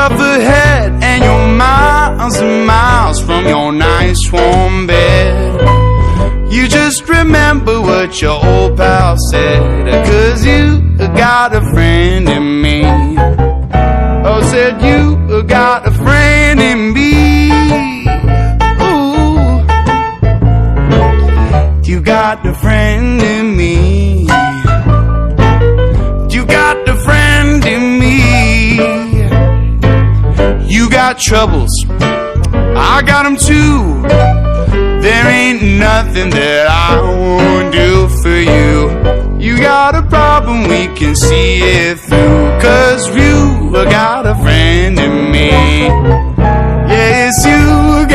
tough ahead, and you're miles and miles from your nice warm bed. You just remember what your old pal said, 'cause you got a friend in me. Oh, said you got a friend in me. Ooh, you got a friend in me. You got a friend in me. You got troubles, I got them too. There ain't nothing that I won't do for you. You got a problem, we can see it through, 'cause you got a friend in me. Yes, you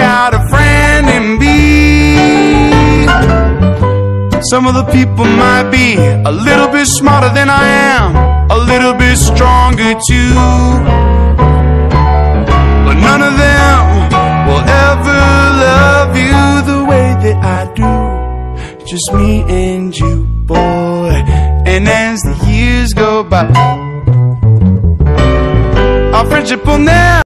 got a friend in me. Some of the people might be a little bit smarter than I am, a little bit stronger too, but none of them will ever love you the way that I do. Just me and you, boy. And as the years go by, our friendship will never